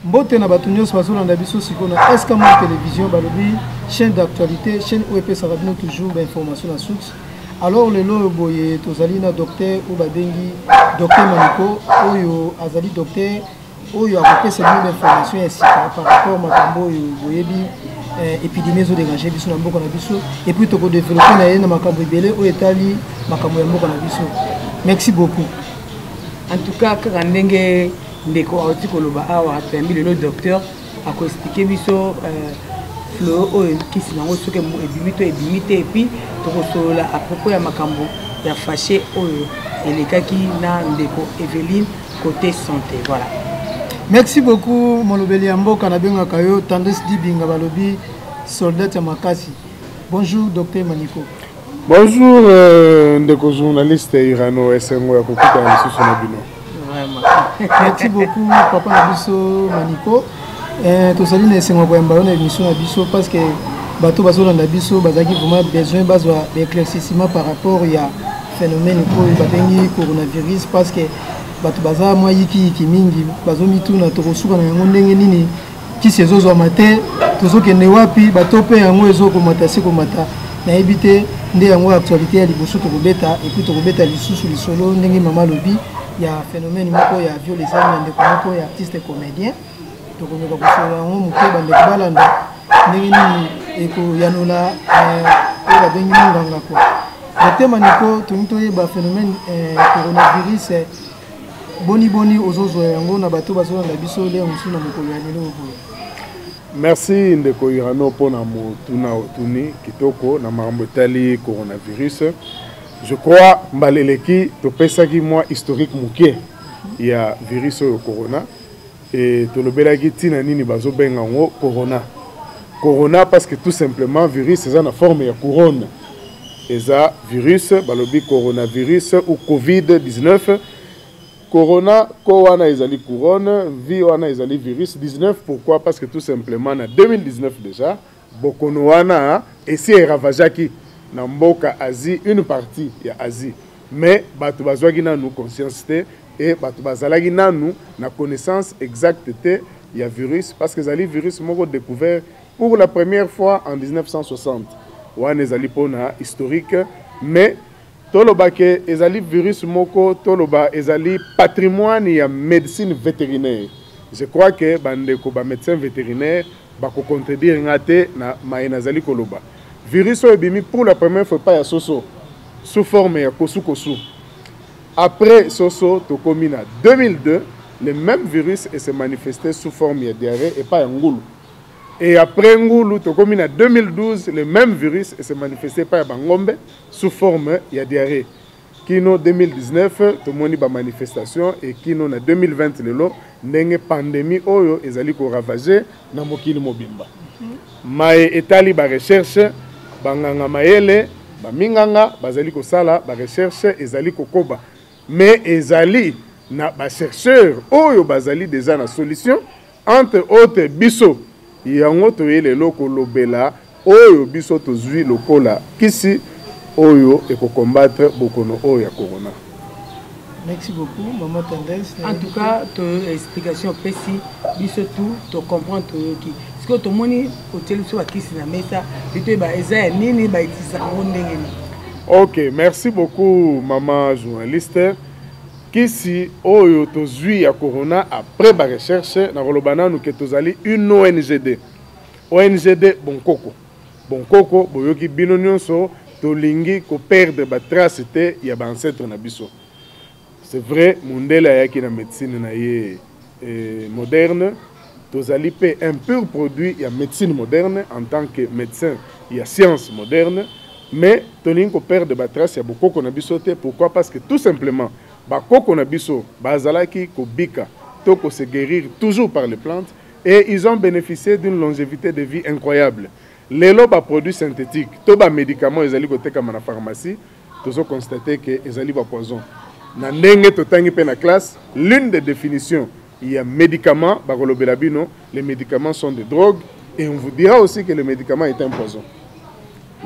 Mbote na batunios bazolanda biso sikona Escamon télévision balobi chaîne d'actualité chaîne OEP Sarabino toujours d'information à source. Alors lelo boye tozali na docteur ou babengi docteur Maniko oyo azali docteur oyo akopesa bino d'information ya sika par rapport makambo oyo boyebi épidémie zo dégager biso na mboka na biso et puis toko développer na ye na makambo ebele oyo etali makambo ya mboka na biso. Merci beaucoup. En tout cas kaka ndenge ndeko auti koloba awa atembi lelo docteur ako expliquer biso flo oyo kisi nango soke ebimite et puis tokosolola à propos ya makambo ya fâché oyo elekaki na ndeko Evelyne côté santé. Voilà. Merci beaucoup molobeli ya mboka na benga kayo Tendance Dibinga balobi soldat ya makasi. Bonjour docteur Maniko. Bonjour ndeko journaliste Irano SNO ya kokuta na biso na bino. Merci beaucoup papa na biso Maniko. Tozali na esengo kwa mbalo na émission na biso parce que bato bazolanda biso bazaki vraiment besoin bazwa d'éclaircissement par rapport ya phénomène ko babengi coronavirus parce que bato baza mwa yiki mingi bazomituna tokosuka na yango ndenge nini kisi ezozwa mate tozokende wapi bato pe yango ezokomata se komata na ebite nde yango actualité ya liboso tokobeta et puis tokobeta lisusu lisolo ndenge mama lobi ya phénomène moko ya violence na ndeko moko ya artiste comédien tokomeka kosola yango moke bandeko balanda ndenge nini ekoyanola oyo babengi monganga kwa docteur Maniko tongi toyeba phénomène coronavirus boni ozozwa yango na bato bazolanda biso leo mosusu na mokolo ya lelo oyo. Merci ndeko Irano pona motuna otuni kitoko na makambo etali coronavirus. Je crois mbaleleki topesaki mwa historique moke ya virus oyo corona et tolobelaki tina nini bazobenga ngo corona parce que tout simplement virus eza na forme ya couronne eza virus balobi coronavirus ou covid-19 corona ko wana ezali couronne vi wana ezali virus 19 pourquoi parce que tout simplement na 2019 déjà bokono wana esi eravajaki na mboka Asie une partie ya Asie mais bato bazwaki nanu conscience te et bato bazalaki nanu na connaissance exacte te ya virus parce que ezali virus moko découvert pour la première fois en 1960 wana ezali pona historique mais toloba ke ezali virus moko toloba ezali patrimoine ya médecine vétérinaire. Je crois que bandeko ba médecin vétérinaire bako contredire ngate na maena zali koloba virus oyo ebimi pour la première fois pas ya soso sous forme ya kosu. Après soso tokomi na 2002 le même virus s'est manifesté sous forme ya diarrhée et pas ya ngulu. Et après ngulu tokomi na 2012 le même virus s'est manifesté par bangombe sous forme ya diarrhée. Kino 2019 tomoni ba manifestation et kino na 2020 lelo ndenge pandémie oyo ezali ko ravager na mokili mobimba. Mai etali ba recherche banganga mayele ba minganga bazali ko sala ba recherche ezali ko koba mais ezali na ba chercheur oyo bazali déjà na solution entre autres biso yango toyele loko lobela oyo biso tozwi lokola kisi oyo eko-combattre bokono oyo ya corona. Merci beaucoup maman Tendance. En tout cas ton explication précise biso tout to comprendre qui parce que tout moni hotel so akisi na mesa bito ba eza nini ba itisa ndenge ni. OK, merci beaucoup maman journaliste. Kisi oyo tozwi ya corona après ba recherche na kolobana nous que tozali une ONGD. ONGD Bonkoko boyoki bino nyonso tolingi ko perdre ba trace te ya ba ancêtre na biso. C'est vrai mondela yaki na médecine na ye moderne tozali pe un pur produit ya médecine moderne en tant que médecin ya science moderne mais tolingi ko perdre ba trace ya bokoko na biso te. Pourquoi? Parce que tout simplement bakoko na biso bazalaki ko bika to ko se guérir toujours par les plantes et ils ont bénéficié d'une longévité de vie incroyable. Lelo ba produits synthétiques to ba médicaments ezali ko teka na pharmacie tozo constater que ezali ba poison na ndenge totangi pe na classe l'une des définitions il y a médicaments bakolobela bino les médicaments sont des drogues et on vous dira aussi que le médicament est un poison.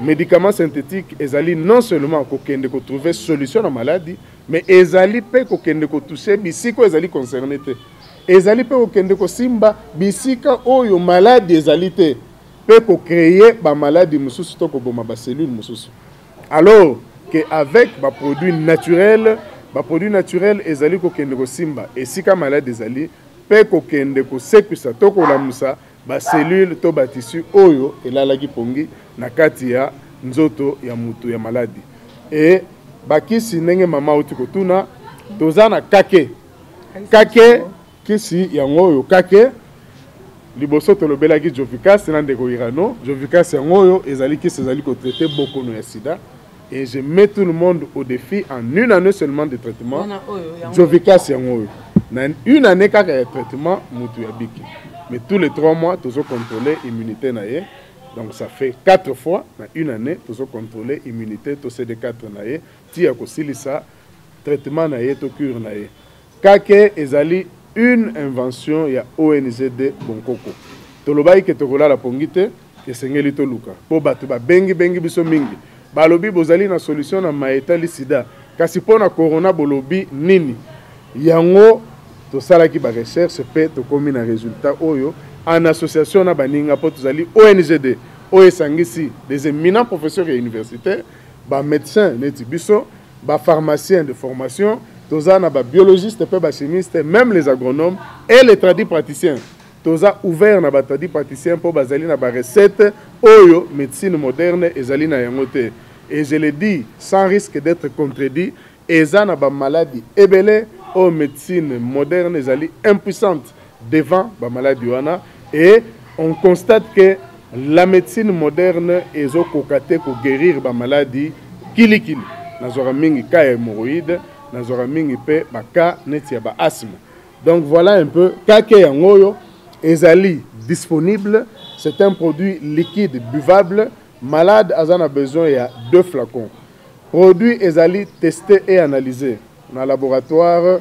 médicaments synthétiques ezali non seulement kokende ko trouver solution à la maladie, mais ezali pe kokende ko toucher bisiko ezali concerné te. Ezali pe kokende ko simba bisika oyo maladie ezali te. Pe ko créer ba maladie mususu to ko boma ba cellule mususu. Alors que avec ba produits naturels ezali kokende ko simba esika maladie ezali pe kokende ko sekisa to ko lamusa ba cellule to ba tissu oyo elalaki pongi na kati ya nzoto ya mutu ya maladi. Et bakisi ndenge mama uti kotuna toza na kake kisi yango oyo kake liboso tolobelaki Jovicas na ndeko Irano. Jovicas yango oyo ezali kisi ezali ko traiter bokono ya sida. Et je mets tout le monde au défi en une année seulement de traitement. Jovicas yango oyo na une année kaka ya traitement mutu ya biki. Mais tous les 3 mois, nous avons contrôlé l'immunité. Donc ça fait 4 fois, dans une année, nous avons contrôlé l'immunité, tous ces 4 années. Si vous avez traitement, tout cure. Kake ezali une invention ya ONGD Bonkoko. Tolobai ke tokola la pongite, ke sengeli toluka. Po batu ba bengi biso mingi. Balobi bozali na solution na maeta li sida. Kasi pona corona bolobi nini. Yango to sala ki ba recherche pe to komi na résultat oyo en association na baninga po tozali ONGD OSangisi des éminents professeurs et universitaires ba médecins neti biso ba pharmaciens de formation toza na ba biologistes pe ba chimistes même les agronomes et les tradis praticiens toza ouvert na ba tradis praticiens po bazali na ba recette oyo médecine moderne ezali na yango te. Et je le dis sans risque d'être contredit, eza na ba maladie ebele aux médecines modernes ezali impuissantes devant la maladie wana. Et on constate que la médecine moderne ezo kokate ko guérir ba maladie kilikili. Nazora mingi ka hémorroïde, nazora mingi pe baka neti ya ba asthme. Donc voilà un peu kake yangoyo ezali disponible, c'est un produit liquide buvable. Malade azana besoin il y a 2 flacons. Produit ezali testé et analysé dans le laboratoire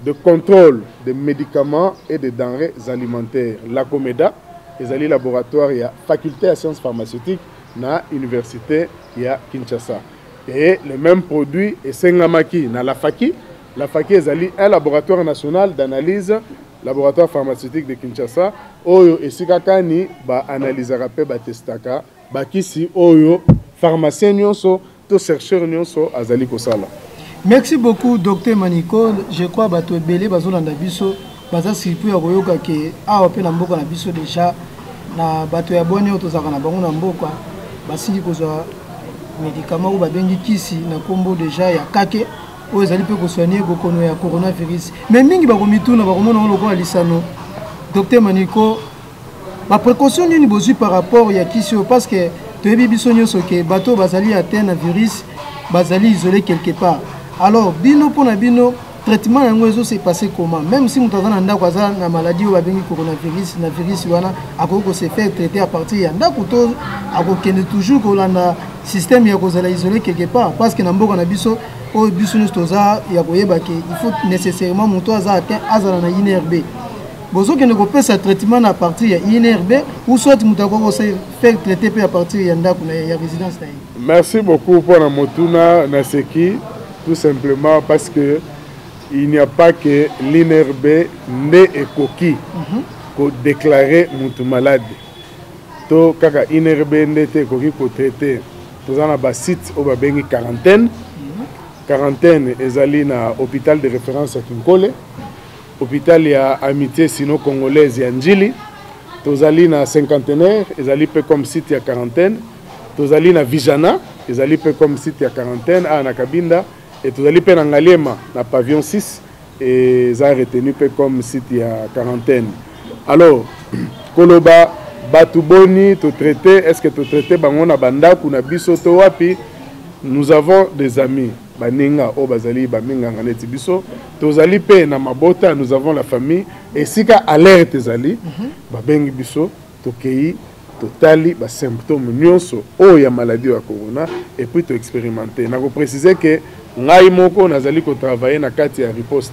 de contrôle des médicaments et des denrées alimentaires. La Comeda, ezali laboratoire, il y a faculté à sciences pharmaceutiques na université il y a Kinshasa. Et le même produit est Sengamaki na la Faki. La Faki ezali un laboratoire national d'analyse, laboratoire pharmaceutique de Kinshasa. Oyo esikakani ba analysera pe ba testaka ba kisi oyo pharmacien nyonso to chercheur nyonso azali kosala. Merci beaucoup, Docteur Maniko. Je crois que tu es belé, tu es biso, baza surpris à koyoka ke awa pe na mboka na biso déjà na bato ya boni otozaka na bango na mboka basili kozwa médicament ou babengi kisi na kombo déjà ya kake o ezali pe ko soigner bokono ya coronavirus. Mais mingi ba komituna ba komona lokola lisano. Docteur Maniko, ma précaution ni bozui par rapport ya kisi parce que tu es biso nyonso ke bato bazali atteint na virus bazali isolé quelque part. Alors, bino pour na bino, traitement yango s'est passé comment? Même si nous avons une maladie ou un coronavirus, na virus wana akoko se faire traiter à partir ya ndako to akokende toujours ko landa système ya kozala isolé quelque part parce que na mboka na biso o biso nous toza ya koyeba ke il faut nécessairement moto azala na INRB. Bozo que ne ko pesa traitement à partir ya INRB ou soit mutako ko se faire traiter à partir ya ndako na ya résidence na. Merci beaucoup pour la motuna na seki. Tout simplement parce que il n'y a pas que l'INRB né et coquille pour déclarer mon malade. To kaka INRB n'était coquille pour traiter. Tous en a site au babengi quarantaine. Quarantaine ezali na hôpital de référence à Kinkole. Hôpital ya amitié sino congolaise ya Njili. Tozali na cinquantenaire ezali peu comme site ya quarantaine. Tozali na Vijana ezali peu comme site ya quarantaine à na Kabinda. Et tout allez peine en Ngaliema, na pavillon 6, et ça a retenu comme site il y a quarantaine. Alors, Koloba, Batuboni, tout traité, est-ce que tout traité, Bangona Banda, Kuna Biso, Towapi, nous avons des amis, Baninga, Obazali, Baminga, Nganeti Biso, Tozali Pe, Namabota, nous avons la famille, et si ka alerte Zali, Babengi Biso, Tokei, Totali, bas symptômes nyonso o ya maladie ya corona et puis to expérimenter. Na ko préciser que ngai moko nazali ko travailler na kati ya riposte.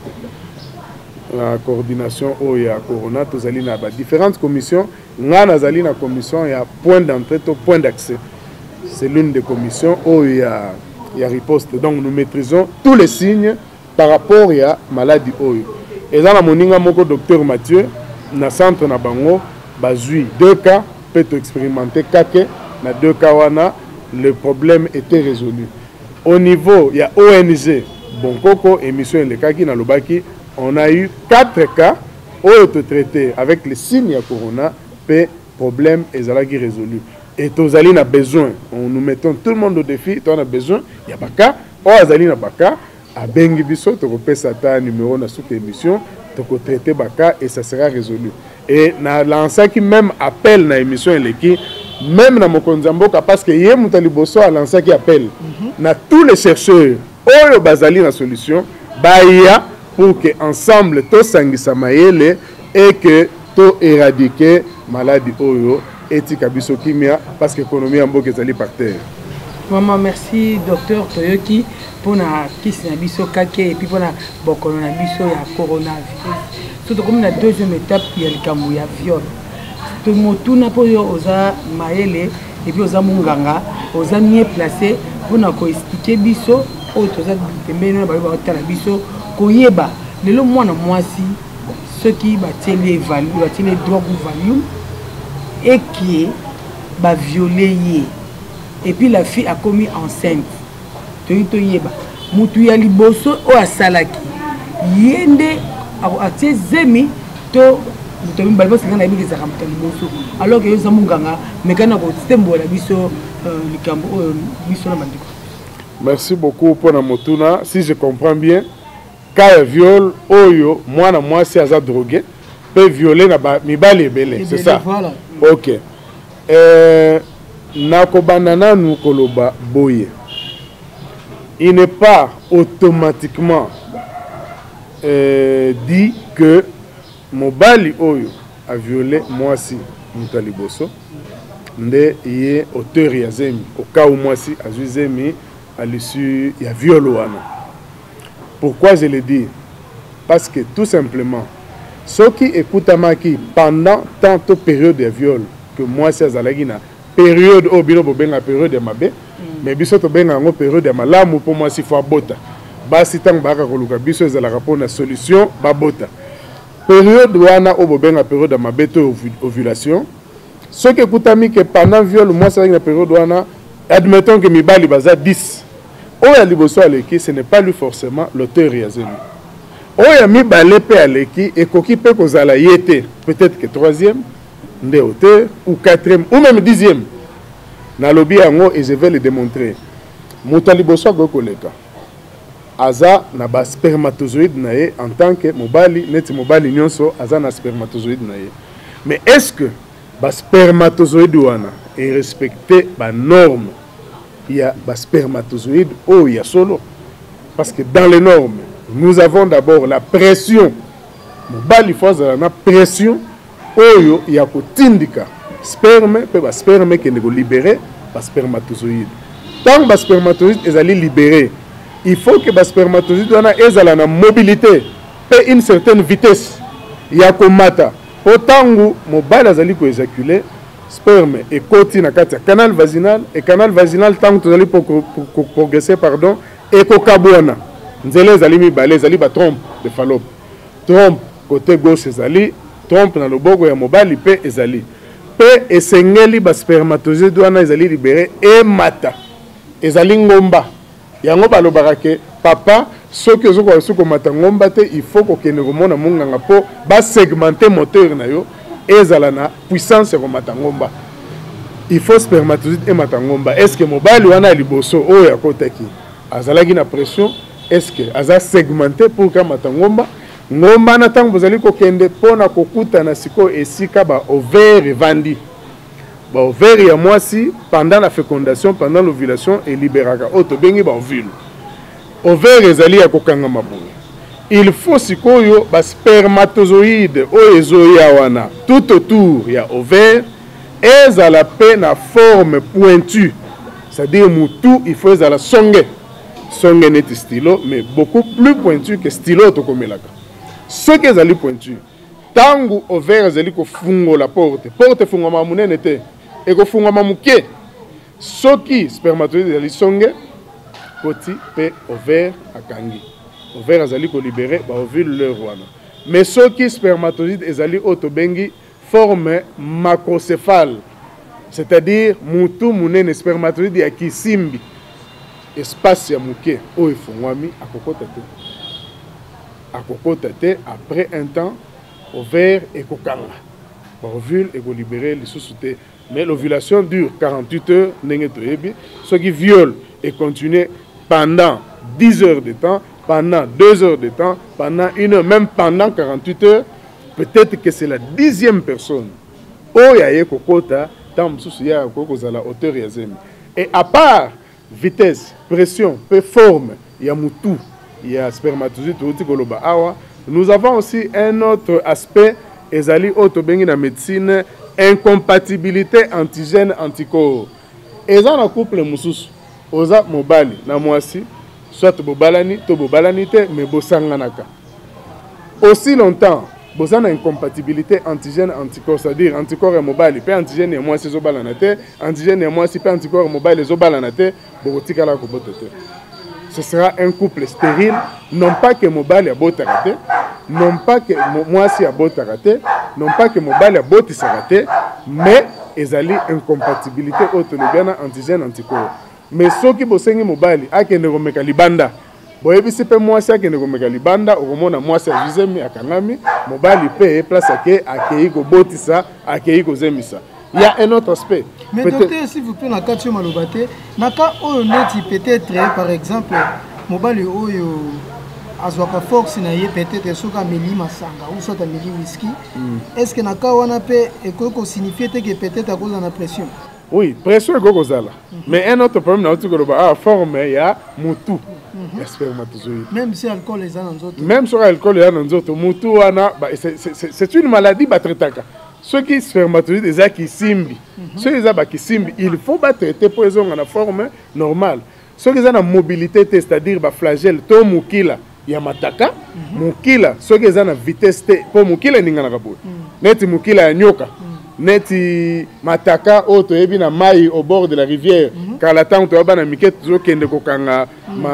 La coordination o ya corona tozali na ba différentes commissions, nga nazali na commission ya point d'entrée to point d'accès. c'est l'une des commissions où il y a riposte. Donc nous maîtrisons tous les signes par rapport à la maladie. Et dans la moninga moko docteur Mathieu, na centre na bango, bazui 2 cas, peut expérimenter kake, na 2 cas wana, le problème était résolu. Au niveau, il y a ONG, bon coco, émission le kaki na lobaki, on a eu 4 cas auto-traités avec les signes de corona, le problème est résolu. Et Tozali a besoin, nous mettons tout le monde au défi, on a besoin, il y a pas cas, Azali n'a pas cas, à Bengi Bisso, tu peux passer numéro dans cette émission, tu peux traiter Baka et ça sera résolu. Et na lancé qui même appelle dans l'émission même dans mon Konzamboka parce que hier Moutali Bosso a lancé qui appelle na tous les chercheurs oyo bazali na solution baya pour que ensemble to sangisa mayele et que to éradiquer maladie oyo etika biso kimia parce que l'économie en mboka ezali par terre. Maman, merci docteur Toyoki pour na kisi na biso kake et puis pour na bokono na biso ya coronavirus. Surtout comme la deuxième étape il y a le kamou ya viol. Tout motuna po yo oza maele et puis oza munganga, oza mieux placé pour na ko expliquer biso o toza pembeni na ba tala biso ko yeba lelo mwana mwasi ceux qui bateli value, bateli drogue ou value et qui ba violé et puis la fille a commis enceinte. To yeba mutu ya liboso o asalaki yende atie zemi to mutu mbali bosi ngana yebiki zaka mutu liboso alors que yo zamunganga mekana ko stembo la biso likambo biso na mandiko. Merci beaucoup pour la motuna. Si je comprends bien, quand viol oyo mwana mwasi aza drogué peut violer na mibali ebele, c'est ça. Voilà. OK. Nakobanana nous koloba boye. Il n'est pas automatiquement dit que mobali oyo a violé mwasi Moutali Bosso nde yé auteur ya zemi au cas où mwasi a zemi à l'issue ya viol wana. Pourquoi je le dis? Parce que tout simplement ceux qui écoutent maki pendant tant de période de viol que mwasi azalaki na période au bino bobenga période de mabe mais biso to benga ngo période de malamu pour moi si faut bota basi tang baka koluka biso ezalaka pona solution babota période wana au bobenga période de mabe to ovulation ce que kutami que pendant viol moi c'est une période wana admettons que mibali baza 10 oya liboso aleki ce n'est pas lui forcément l'auteur ya zemi oya mibale pe aleki ekoki pe kozala yete peut-être que 3e nde auteur ou 4e ou même 10e na lobby yango et je vais le démontrer. Moutali Bosso gokoleka aza na ba spermatozoïde na ye en tant que mobali net mobali nyonso aza na spermatozoïde na ye. Mais est-ce que ba spermatozoïde wana est respecté ba norme? Il y a ba spermatozoïde oh il y a solo parce que dans les normes nous avons d'abord la pression mobali faut na pression oyo ya kotindika sperme pe ba sperme qui ne libérer ba spermatozoïde tant ba spermatozoïde ezali libéré il faut que ba spermatozoïde wana ezala na mobilité pe une certaine vitesse ya komata otangu mobile azali ko éjaculer sperme et koti na kati canal vaginal et canal vaginal tant que ezali pour progresser pardon et ko kabona nzele ezali mibale ezali ba trompe de Fallope trompe côté gauche ezali trompe na loboko ya mobali pe ezali pe esengeli ba spermatozoïde wana ezali libéré et mata ezali ngomba yango balobaka ke papa soki ozoko suko mata ngomba te il faut ko kene komona munganga po ba segmenter moteur na yo ezala na puissance ko mata ngomba il faut spermatozoïde et mata ngomba est-ce que mobali wana liboso oyo akotaki azalaki na pression est-ce que aza segmenté pour ka mata ngomba ngomba na tango bozali kokende pona kokuta na siko esika ba ovaire vandi ba ovaire ya mwasi pendant la fécondation pendant l'ovulation et libéraka auto bengi ba ovule ovaire ezali ya kokanga maboye il faut sikoyo ba spermatozoïde o ezoya wana tout autour ya ovaire ezala pe na forme pointue c'est-à-dire mutu il faut ezala songe neti stylo mais beaucoup plus pointu que stylo tokomelaka ce que ezali pointu tangu ovaire ezali kofungola porte fungama munene te ekofungama muke soki spermatozoïde ezali songe koti pe ovaire akangi ovaire azali kolibere baovule leur wana mais soki spermatozoïde ezali oyo tobengi forme macrocéphale c'est-à-dire mutu munene spermatozoïde ya kisimbi espace ya muke oyo efungwami akokota te après un temps ovaire ekokanga baovule ekolibere lisusu te mais l'ovulation dure 48 heures ndenge toyebi soki viole et continue pendant 10 heures de temps pendant 2 heures de temps pendant 1 heure même pendant 48 heures peut-être que c'est la 10e personne oyo aye kokota tant mosusu ya kokozala hauteur ya zemi et à part vitesse pression pe forme ya mutu ya spermatozoïde touti koloba awa nous avons aussi un autre aspect ezali oyo tobengi na médecine incompatibilité antigène anticorps eza na couple mosusu oza mobali na mwasi soit bobalani to bobalani te mais bosanganaka aussi longtemps boza na incompatibilité antigène anticorps c'est-à-dire anticorps ya mobali pe antigène ya mwasi ezobalana te antigène ya mwasi pe anticorps ya mobali ezobalana te bokotikala kobota te ce sera un couple stérile non pas que mobali abotaka te non pas que mwasi abotaka te non pas que mobali abotisaka te mais ezali incompatibilité oyo tolobana antigène anticorps mais soki bosengi mobali akende komeka libanda boyebisi mpe mwasi akende komeka libanda okomona mwasi azwizemi akangami mobali mpe place ake akei kobotisa akei kozemisa. Il y a un autre aspect. Mais docteur, s'il vous plaît, na kati yo malobate, naka oyo neti peut-être par exemple mobali oyo azwaka force na ye peut-être soka meli masanga ou soit meli whisky. Est-ce que naka wana pe ekoko signifier que peut-être à cause de la pression? Oui, pression est gokozala. Mais un autre problème na otukoloba forme ya mutu. Spermatozoïde. Même si alcool est dans autres. Même si alcool est dans autres, mutu wana c'est une maladie batretaka. Ceux qui spermatozoïdes eza kisimbi. Ceux qui eza kisimbi, il faut ba traiter pour ils ont la forme normale. Ceux qui ont la mobilité, c'est-à-dire ba flagelle to mukila ya mataka, mukila, ceux qui ont la vitesse pour mukila ninga na kapo. Neti mukila ya nyoka. Neti mataka oto yebi na mai au bord de la rivière. Car la temps to ba na miket zo kende kokanga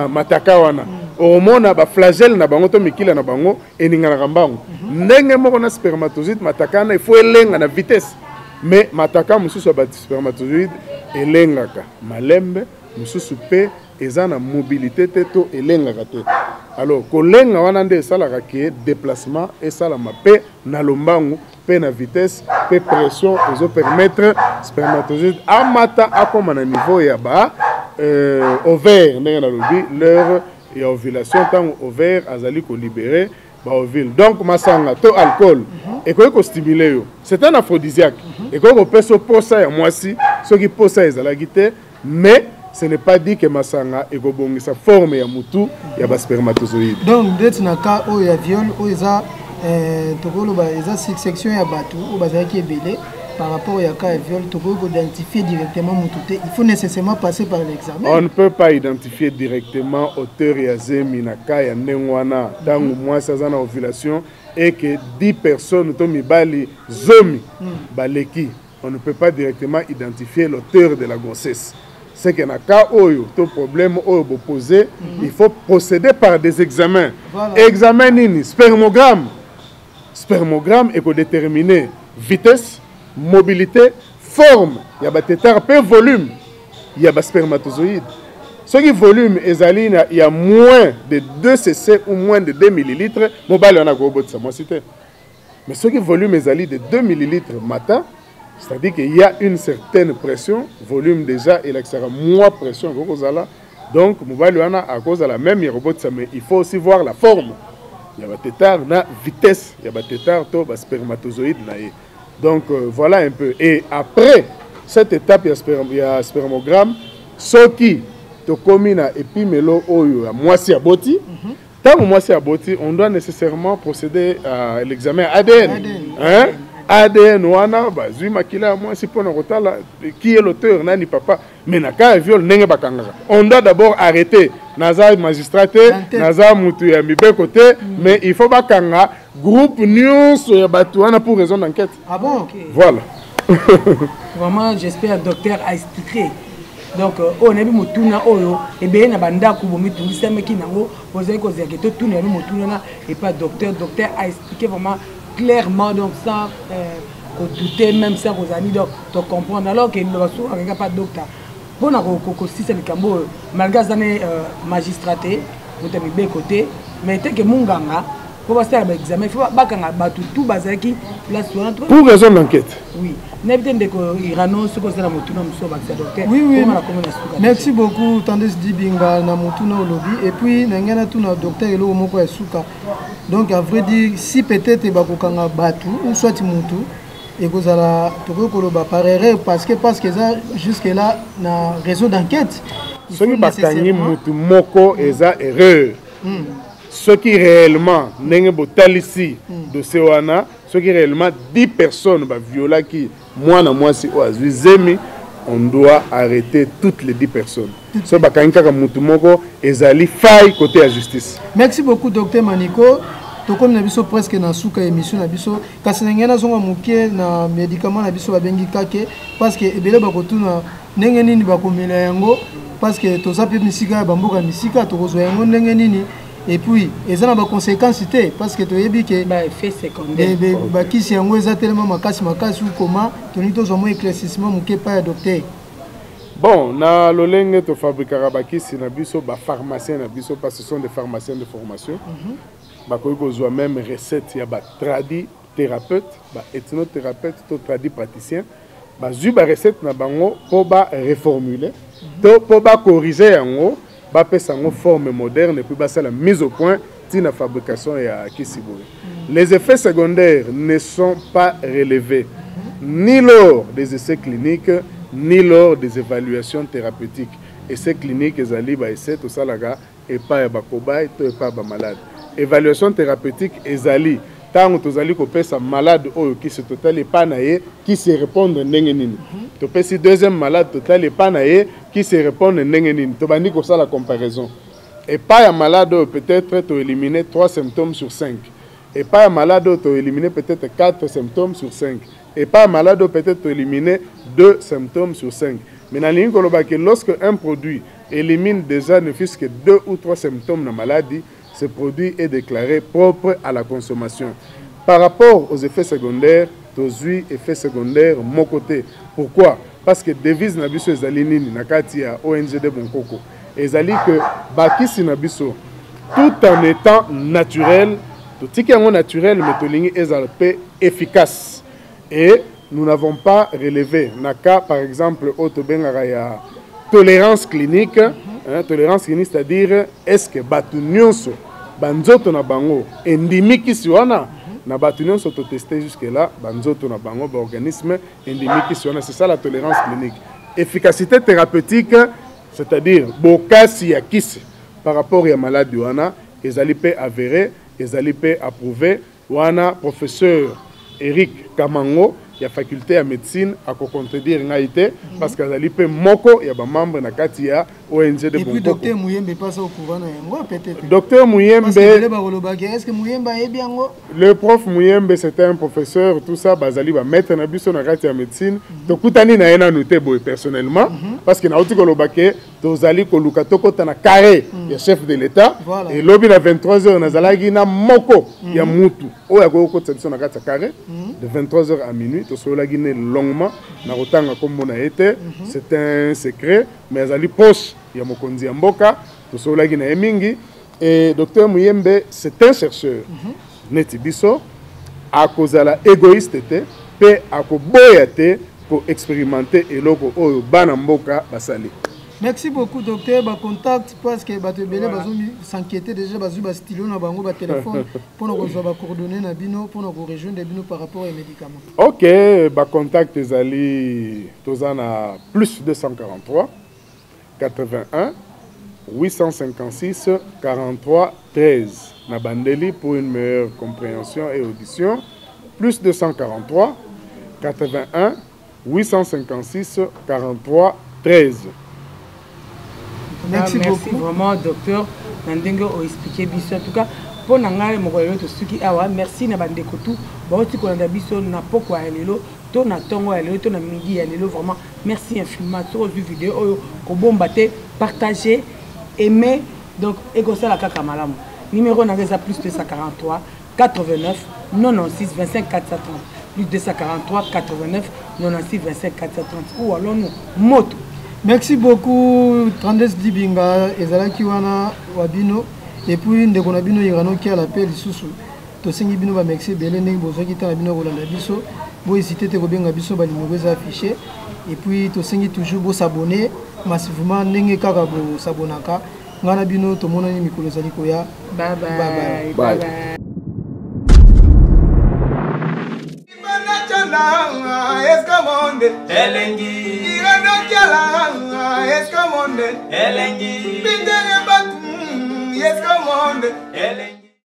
mataka wana. Omona ba flagelle na bango to mikila na bango eninga na kambango. Ndenge moko na spermatozoïde matakana il faut elenga na vitesse mais mataka mususu ba spermatozoïde elengaka malembe mususu pe eza na mobilité te to elengaka te alors kolenga wana nde esalaka ke déplacement esalama pe na lombangu pe na vitesse pe pression ezo permettre spermatozoïde amata akoma na niveau ya ba ovaire ndenge na lobi leur ya ovulation tant ovaire azali ko libérer ovule. Donc masanga to alcool et ko stimuler yo. C'est un aphrodisiaque. Et ko peso posa ya mwasi, so ki posa ezalaki te, mais ce n'est pas dit que masanga e ko bongisa forme ya mutu ya ba spermatozoïde. Donc d'être na cas o ya viol o eza tokolo ba eza section ya batu o bazaki ebele par rapport à cas viol, tu peux identifier directement Moutoute. Il faut nécessairement passer par l'examen. On ne peut pas identifier directement auteur et azemi na cas ya nengwana dans moi ça en ovulation et que 10 personnes tomi bali zomi baleki. On ne peut pas directement identifier l'auteur de la grossesse. C'est que na cas oyo to problème oyo bo poser, il faut procéder par des examens. Voilà. Examen nini spermogramme. Spermogramme est pour déterminer vitesse, mobilité, forme, il y a tétard, peu volume, il y a spermatozoïde. Ce qui volume ezali il y a moins de 2 cc ou moins de 2 millilitres, mobile on a gros bot ça moi cité. Mais ce qui volume ezali de 2 millilitres matin, c'est-à-dire qu'il y a une certaine pression, volume déjà et là sera moins pression donc mobile on a à cause de la même robot ça mais il faut aussi voir la forme. Il y a tétard na vitesse, il y a tétard to spermatozoïde na. Donc voilà un peu. Et après cette étape, il y a spermogramme. Ce qui te commune et puis melo oyo moisi aboti. Tant que moisi aboti, on doit nécessairement procéder à l'examen ADN. Hein? ADN wana bazui makila moisi pour rotala qui est l'auteur nani papa. Mais na ka viol nenge bakanga. On doit d'abord arrêter naza magistrat, naza mutu ya mibe côté, mais il faut bakanga groupe news ya batouana pour raison d'enquête. Ah bon? Okay. Voilà. Vraiment, j'espère que le docteur a expliqué donc on a vu motuna oyo et bien na banda ku bomi tungisa meki nango posé ko zeke to tuna no motuna et pas docteur a expliqué vraiment clairement donc ça douter même ça aux amis donc tu comprendre alors que nous ne pas docteur bon à si c'est le cambo malgré ça magistraté vous avez bien côté mais tant que mon ganga pour passer l'examen il faut pas tout bazaki place pour raison d'enquête oui n'habitez que irano ce que c'est la motuna monsieur docteur oui merci beaucoup tandis dit binga na motuna au lobby et puis n'engana tout na docteur elo moko esuka donc à vrai dire si peut-être bakokanga batu ou soit mutu et que ça par erreur parce que ça jusque là na réseau d'enquête ce qui bakangi mutu moko eza erreur ce qui réellement n'est pas ici de Sewana ce qui réellement 10 personnes ba viola qui moi na moi si oazemi on doit arrêter toutes les 10 personnes ce bakangi kaka mutu moko ezali faille côté la justice. Merci beaucoup docteur Maniko. Comme na biso presque na suka émission na biso kasi ngena zonga mukie na médicament na biso babengi kake parce que ebele bakotuna ndenge nini bakomela yango parce que toza pe misika bamboka misika tokozwa yango ndenge nini et puis ezana ba conséquences té parce que toyebi que ba effet secondaire ba kisi yango eza tellement makasi ou comment toni tozo mo éclaircissement mukie pa ya docteur. Bon, na lolenge to fabriquera ba kisi na biso ba pharmacien na biso parce que ce sont des pharmaciens de formation. Bakoy même recette ya ba tradi thérapeute ba ethnothérapeute to tradi praticien ba zu ba recette na bango po ba reformuler to po ba corriger yango ba pesa ngo forme moderne et puis ba la mise au point tina fabrication ya kisiboy. Les effets secondaires ne sont pas relevés ni lors des essais cliniques ni lors des évaluations thérapeutiques. Essais cliniques ezali ba essais to salaga et pas ba cobaye to pas ba malade. Évaluation thérapeutique ezali tant tozali ko pesa malade oyo qui se total pas naé qui se répondre ndenge nini to pesi deuxième malade total pas naé qui se répondre ndenge nini to bandi ko ça la comparaison et pas ya malade peut-être to éliminer 3 symptômes sur 5 et pas ya malade to éliminer peut-être 4 symptômes sur 5 et pas malade peut-être to éliminer 2 symptômes sur 5 mais na ligne ko loba que lorsque un produit élimine déjà ne fût-ce que 2 ou 3 symptômes de maladie, ce produit est déclaré propre à la consommation. Par rapport aux effets secondaires, aux effets secondaires, mon côté. Pourquoi? Parce que devise nabiso ezali nini nakati ya ONG de Bonkoko. Ezali que bakisi nabiso tout en étant naturel, tout ce qui est naturel mais tolingi ezalpe efficace. Et nous n'avons pas relevé naka par exemple autobengara ya tolérance clinique, tolérance clinique c'est-à-dire est-ce que batu nyonso banzoto na bango endémique si wana na batu nyonso to tester jusque là banzoto na bango ba organisme endémique si wana c'est ça la tolérance clinique. Efficacité thérapeutique c'est-à-dire bokasi ya kisi par rapport ya maladie wana ezali pe avéré ezali pe approuvé wana professeur Eric Kamango il y a faculté à médecine à contredire ngaité parce que azali pe moko ya ba membre na kati ya ONG de Bonkoko. Et puis docteur Mouyembe passe au courant yango peut-être. Docteur Mouyembe est-ce que Mouyembe est bien ngo? Le prof Mouyembe c'était un professeur tout ça bazali ba mettre na biso na kati ya médecine to kutani na yena noté boy personnellement parce que na uti ko lobake tozali ko luka tokota na carré ya chef de l'état et lobby na 23h na zalagi na moko ya mutu o ya ko kota biso na kati ya carré de 23h à minuit to so la Guinée longuement na rotanga comme on a été c'est un secret mais azali poche ya mokonzi ya mboka to so la Guinée mingi et docteur Mouyembe c'est un chercheur neti biso a kozala égoïste te pe akoboya te pour expérimenter eloko oyo bana mboka basali. Merci beaucoup docteur ba contact parce que ba te belé ba s'inquiéter déjà ba ba stylo na bango ba téléphone pour nous recevoir ba coordonnées na bino pour nous rejoindre bino par rapport aux médicaments. OK, ba contact ezali tozana plus 243 81 856 43 13 na bandeli pour une meilleure compréhension et audition plus 243 81 856 43 13. Merci beaucoup vraiment docteur Nandenge a expliqué biso en tout cas pour nanga mo ko to suki awa merci na bandeko tout ba oti ko na biso na poko ya lelo ton atongo ya lelo ton midi ya lelo vraiment merci infiniment sur du vidéo oyo ko bomba te partager aimer donc et comme ça la kaka malamu numéro na ngeza plus 243 89 96 25 430 plus 243 89 96 25 430 ou alors nous moto. Merci beaucoup Trandes Dibinga ezalaki wana wabino et puis ndeko na bino irano ki ala pe lisusu to sengi bino ba merci belé ndenge bozaki tala bino kolanda biso bo hésiter te ko benga biso ba numéro za affiché et puis to sengi toujours bo s'abonner massivement ndenge kaka bo s'abonaka ngana bino to monani mikolo zali ko ya bye bye bye bye, bye. Elengi Irano Kiala Eskamonde Elengi Bindere Batu Eskamonde Elengi